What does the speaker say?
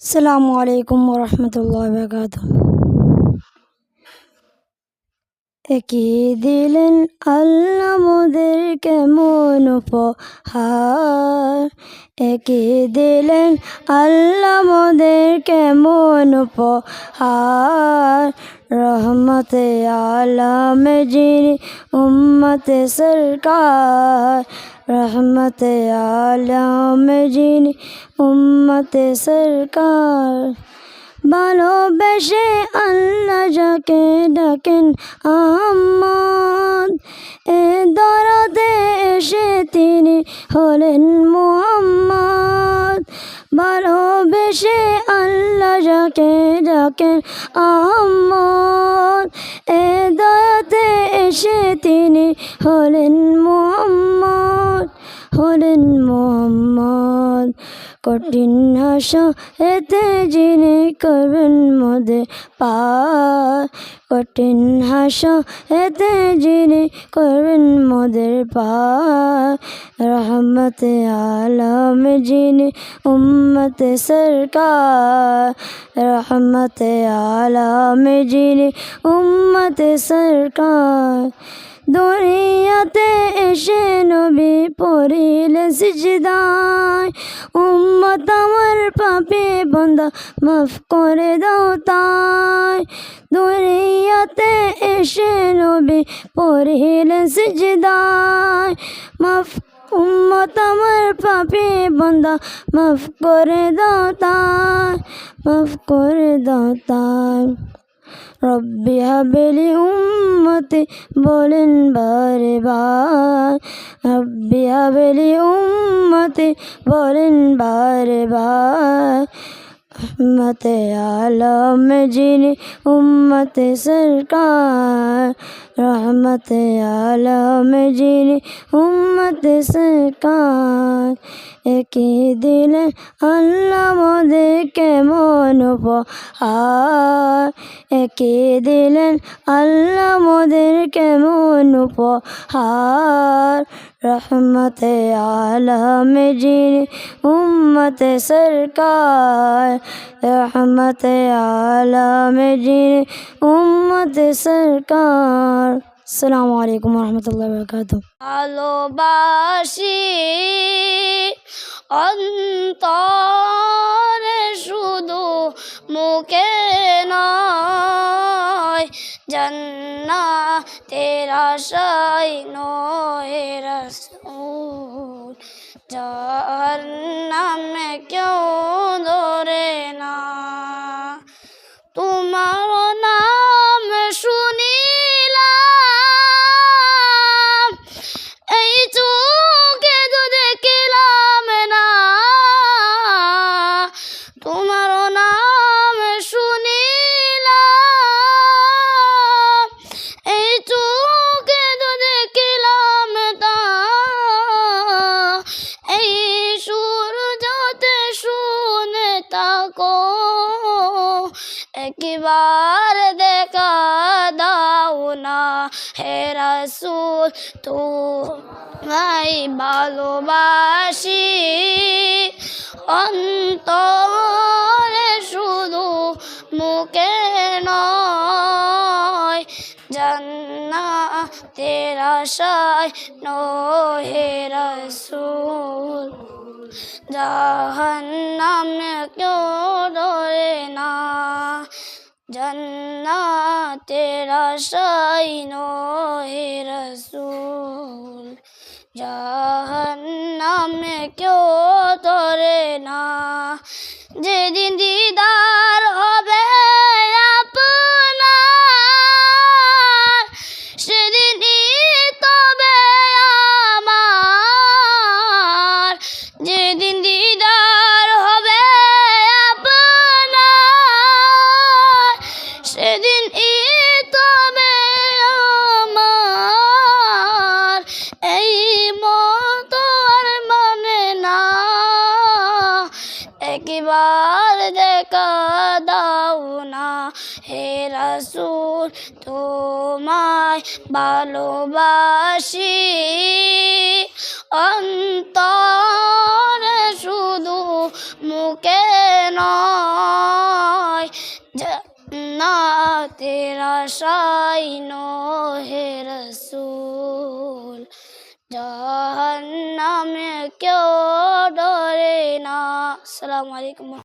আসসালামু আলাইকুম ওরহমতুল্লাহ বারাকাতুহু। একই দিলেন আল্লাহ মোদের কেমন উপহার, একই দিলেন আল্লাহ মোদের কেমন উপহার। রহমতে আলম যিনি উম্মতে সরকার, রহমতে আলম যিনি উম্মতে সরকার। ভালোবেসে আল্লাহ যাকে ডাকেন আহমদ, এ দরদে এসে তিনি হলেন মুহাম্মদ। ভালোবেসে আল্লাহ যাকে ডাকেন আহমদ, এ দরদে এসে তিনি হলেন মুহাম্মদ, হলেন মুহাম্মদ। কঠিন হাসা এতে যিনি করবেন মোদের পার, কঠিন হাসা এতে যিনি করবেন মোদের পার। রহমতে আলম যিনি উম্মতে সরকার, রহমতে আলম যিনি উম্মতে সরকার। দুনিয়াতে এসে নবী পড়িলেন সিজদায়, উম্মত আমার পাপী বান্দা মাফ করে দাও তাই। দুনিয়াতে এসে নবী পড়িলেন সিজদায়, উম্মত আমার পাপী বান্দা মাফ করে দাও তাই, মাফ করে দাও তাই। রব্বি হাবলি উম্মতি বলেন বারে বার, রব্বি হাবলি উম্মতি বলেন বারে বার। রহমতে আলম যিনি উম্মতে সরকার, রহমতে আলম যিনি উম্মতে সরকার। একই দিলেন আল্লাহ মোদের কেমন উপহার, একই দিলেন আল্লাহ মোদের কেমন উপহার। রহমতে আলম যিনি উম্মতে সরকার, রহমতে আলম যিনি উম্মতে সরকার। আসসালামু আলাইকুম ওরহমতুল্লাহ বারাকাতুহু। ভালোবাসি অন্তরে শুধু মুখে নয়, জান্নাতের আশায় নয় রাসূল, জাহান্নামে কেউ ধরে না। তোমার নাম শুনিলাম, এই চোখে তো দেখলাম না। তোমার নাম শুনিলাম, এই চোখে তো দেখলাম না। এই সুর যাতে শুনে থাকো, একবার দেখা দাও না হে রাসূল। তোমায় ভালোবাসি অন্তরে শুধু মুখে নয়, জান্নাতের আশায় নয় হে রাসূল, জাহান্নামে কেউ ধরে না। জান্নাতের আশায় নয় হে রাসূল, জাহান্নামে কেউ ধরে না। যেদিন দিদার হবে আপনার, সেদিনই তবে আমার। যেদিন দিদার হবে আপনার, সেদিনই তবে আমার। এই মত আর মানে না, একবার দেখা দাও না হে রাসূল। তোমায় ভালোবাসি অন্তরে শুধু মুখে নয়, তেরা শাইনো হে রসূল জাহান্নামে কেউ ডরে না। আসসালামু আলাইকুম।